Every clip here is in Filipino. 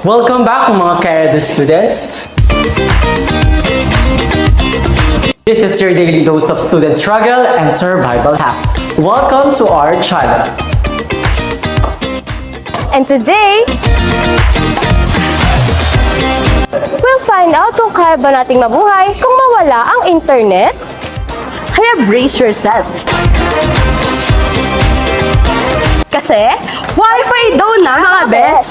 Welcome back mga Career students. This is your daily dose of student struggle and survival hack. Welcome to our channel. And today, we'll find out kung kaya ba nating mabuhay kung mawala ang internet. Kaya brace yourself. Kasi, Wi-Fi daw na mga bes.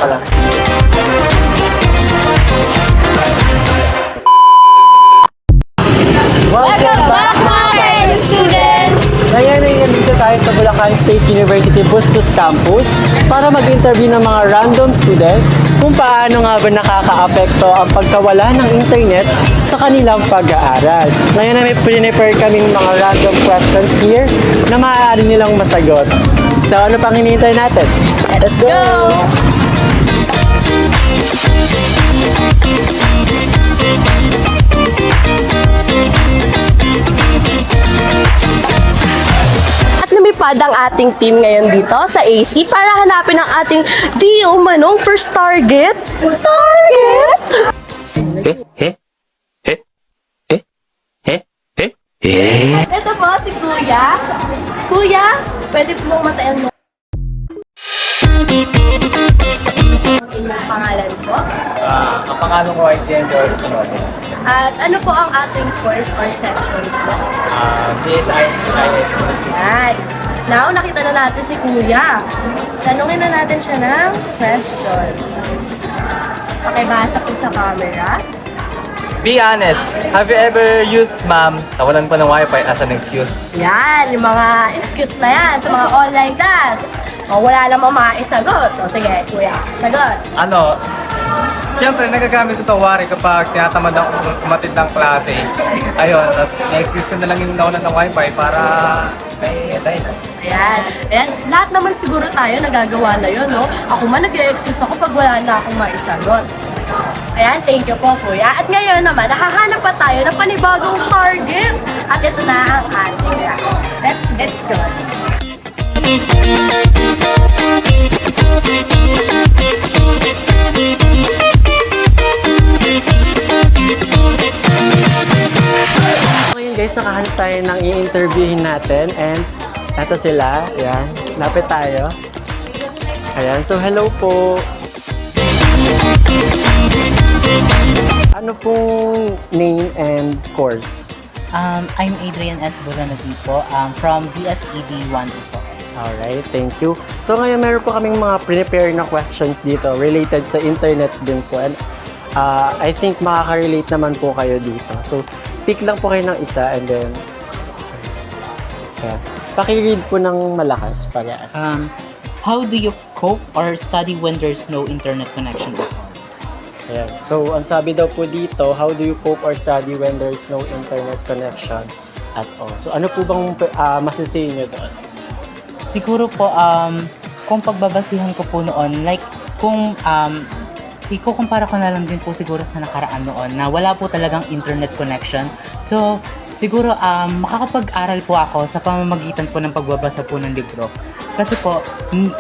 Welcome back mga students! Ngayon ay nandito tayo sa Bulacan State University Bustos Campus para mag-interview ng mga random students kung paano nga ba nakaka-apekto ang pagkawala ng internet sa kanilang pag-aaral. Ngayon ay may prepare kaming mga random questions here na maaari nilang masagot. So ano pang hinihintay natin? Let's go! At lumipad ang ating team ngayon dito sa AC para hanapin ang ating di umanong first target. Target! Ito po si Kuya. Kuya, pwede po matayan mo. Ang inyong pangalan po. Ang pangalan ko ay Tiendo Tinote. At ano po ang ating course or section po? DSI-IS. Yan. Now, nakita na natin si Kuya. Tanungin na natin siya ng question. Pakibasa po sa camera. Be honest, have you ever used ma'am nawalan pa ng wifi as an excuse? Yan, yung mga excuse na yan sa mga online class. O, wala namang maisagot. O, sige, Kuya, sagot. Siyempre, nagagamit ito wari kapag tinatamad ako kumatid ng klase. Ayun, tapos na-excuse ko na lang yung nawalan ng wifi para may dahilan. Ayan. Ayan. Lahat naman siguro tayo nagagawa na yun, no? Ako man nag-e-excuse ako pag wala na akong maisagot. Ayan, thank you po, Kuya. At ngayon naman, nakahanap pa tayo ng panibagong target. At ito na ang ating class. Let's go. Ngayon guys, nakahanap tayo ng i-interviewin natin and eto sila, ayan, lapit tayo. Ayan, so hello po. Ano pong name and course? I'm Adrian S. Bulanagi po, from DSED 1 po. Alright, thank you. So ngayon meron po kaming mga prepare na questions dito related sa internet din po. And I think makaka-relate naman po kayo dito. So pick lang po kayo ng isa and then paki-read po ng malakas para How do you cope or study when there's no internet connection at all? ayan. So ang sabi daw po dito, how do you cope or study when there's no internet connection at all? So ano po bang masasay nyo doon? Siguro po, kung pagbabasihan ko po noon, like, kung ikukumpara ko na lang din po siguro sa nakaraan noon na wala po talagang internet connection. So, siguro makakapag-aral po ako sa pamamagitan po ng pagbabasa po ng libro. Kasi po,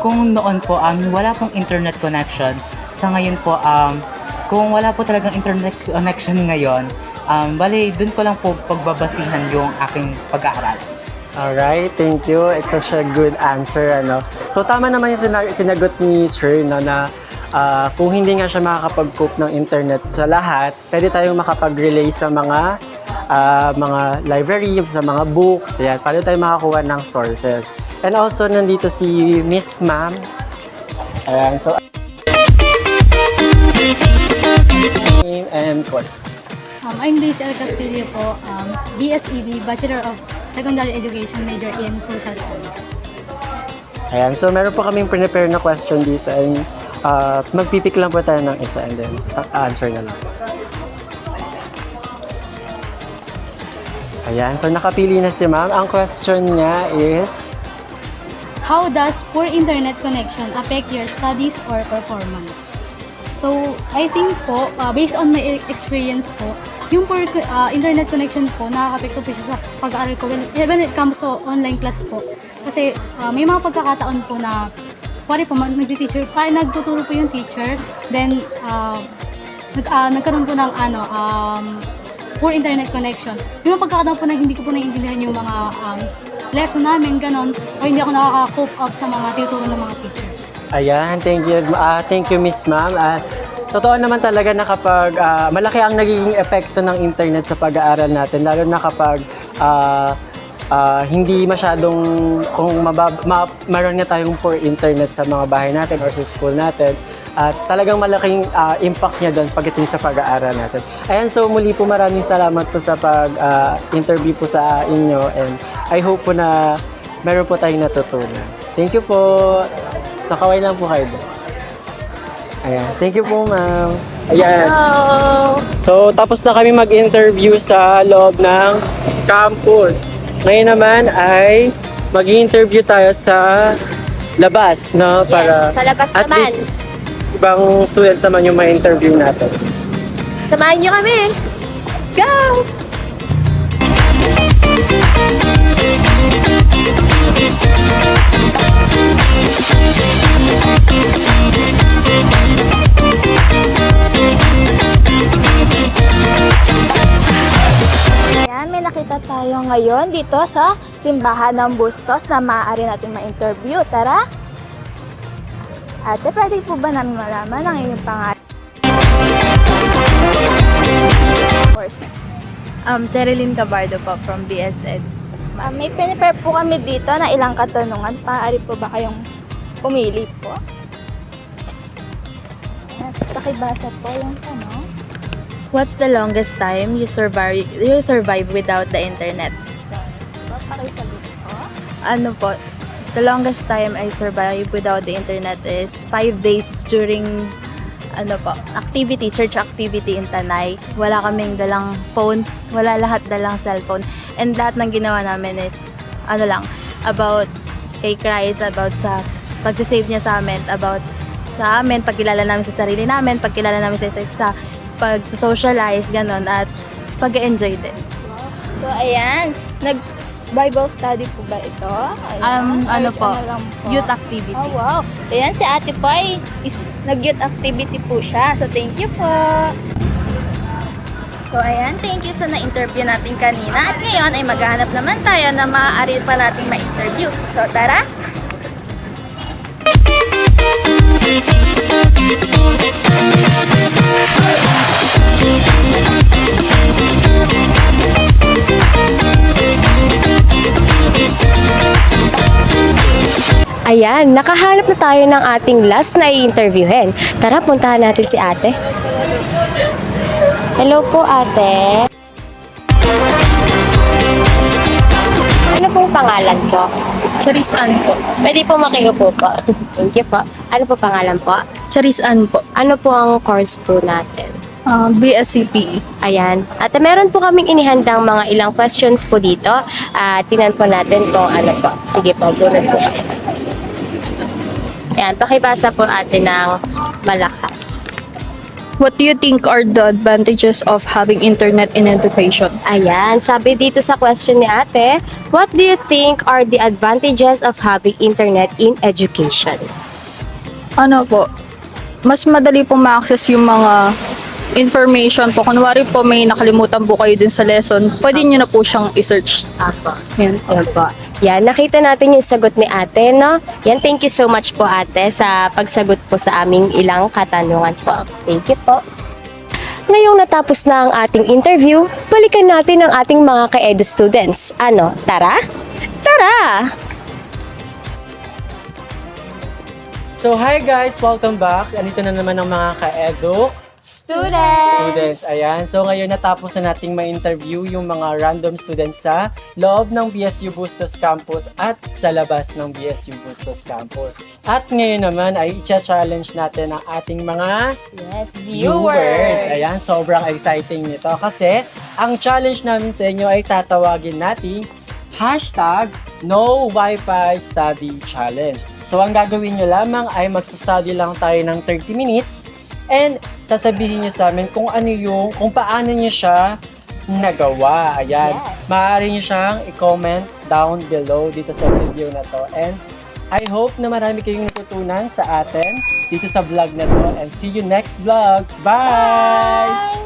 kung noon po wala pong internet connection, sa ngayon po, kung wala po talagang internet connection ngayon, bali, dun ko lang po pagbabasihan yung aking pag-aaral. Alright, thank you. It's such a good answer, ano. So tama naman yung sinagot ni Sir, no, na kung hindi nga siya makakapag-cope ng internet sa lahat, pwede tayong makapag-relay sa mga library, sa mga books, yan. Paano tayo makakuha ng sources. And also, nandito si Miss Ma'am. Ayan, so name and course. I'm Daisy L. Castillo po, BSED, Bachelor of Secondary Education, major in Social Studies. Ayan, so meron po kaming prepare na question dito and magpipik lang po tayo ng isa and then answer na lang. Ayan, so nakapili na si ma'am. Ang question niya is, how does poor internet connection affect your studies or performance? So, I think po, based on my experience po, yung poor internet connection po, nakaka-apekto po siya sa pag-aaral ko when it comes to online class po. Kasi may mga pagkakataon po na, pwede po, nagtuturo po yung teacher, then nagkaroon po ng poor internet connection. Yung mga pagkakataon po na hindi ko po naiintindihan yung mga lesson namin, ganon, o hindi ako nakaka-cope up sa mga tinuturo ng mga teacher. Ayan, thank you Miss Ma'am. At totoo naman talaga na kapag malaki ang nagiging epekto ng internet sa pag-aaral natin, lalo na kapag hindi masyadong, kung maroon nga tayong poor internet sa mga bahay natin or sa school natin, at talagang malaking impact niya doon pagdating sa pag-aaral natin. Ayan, so muli po maraming salamat po sa pag-interview po sa inyo, and I hope po na meron po tayong natutunan. Thank you po. So, kaway lang po kayo doon. Ayan. Thank you po, ma'am. Ayan. Hello! So, tapos na kami mag-interview sa loob ng campus. Ngayon naman ay mag-interview tayo sa labas, no? Yes, sa labas at naman. least ibang students naman yung ma-interview natin. Samahan niyo kami! Let's go! Ayan, may nakita tayo ngayon dito sa simbahan ng Bustos na maaari natin ma-interview. Tara! Ate, pwede po ba namin malaman ang iyong pangalan? Course. Terilyn Cabardo po from BSED. May prepare po kami dito na ilang katanungan. Maaari po ba kayong pumili po? Ayan, pakibasa po yung tanong. What's the longest time you survive without the internet? So, pakisagot po. Ano po? The longest time I survive without the internet is 5 days during church activity in Tanay. Wala kaming dalang phone, wala lahat dalang cellphone. And lahat ng ginawa namin is about kay Christ, about sa pagsisave niya sa amin, about sa amin, pagkilala namin sa sarili namin, pagkilala namin sa pag-socialize, ganon, at pag-enjoy din. So, ayan. Nag-Bible study po ba ito? Or lang po? Youth activity. Oh, wow. Ayan, si ate po ay nag-youth activity po siya. So, thank you po. So, ayan. Thank you sa na-interview natin kanina. At ngayon ay maghahanap naman tayo na maaari pa natin ma-interview. So, tara! Ayan, nakahanap na tayo ng ating last na i-interviewin. Tara, puntahan natin si ate. Hello po, ate. Ano pong pangalan po? Charis Ann po. Pwede po makiupo po. Thank you po. Ano po pangalan po? Charis Ann po. Ano po ang course po natin? BSCPE. Ayan. At meron po kaming inihandang mga ilang questions po dito. Tingnan po natin kung ano po. Sige po, bunod po kayo. Ayan, pakibasa po ate ng malakas. What do you think are the advantages of having internet in education? Ayan, sabi dito sa question ni ate, what do you think are the advantages of having internet in education? Ano po? Mas madali po ma-access yung mga information po. Kunwari po may nakalimutan po kayo dun sa lesson, pwede nyo na po siyang i-search. Apo. Yan. Ayan po. Yan, nakita natin yung sagot ni ate, no? Yan, thank you so much po ate sa pagsagot po sa aming ilang katanungan po. Thank you po. Ngayong natapos na ang ating interview, balikan natin ang ating mga ka-edu students. Ano, tara? Tara! So, hi guys! Welcome back. Andito na naman ang mga ka-edu students. Ayan. So, ngayon natapos na nating ma-interview yung mga random students sa loob ng BSU Bustos Campus at sa labas ng BSU Bustos Campus. At ngayon naman ay i-challenge natin ang ating mga viewers. Ayan, sobrang exciting nito kasi ang challenge namin sa inyo ay tatawagin natin hashtag No Wi-Fi Study Challenge. So ang gagawin nyo lamang ay magsa-study lang tayo ng 30 minutes and sasabihin nyo sa amin kung paano nyo siya nagawa. Ayan. Maaari nyo siyang i-comment down below dito sa video na to. And I hope na marami kayong natutunan sa atin dito sa vlog na to. And see you next vlog. Bye!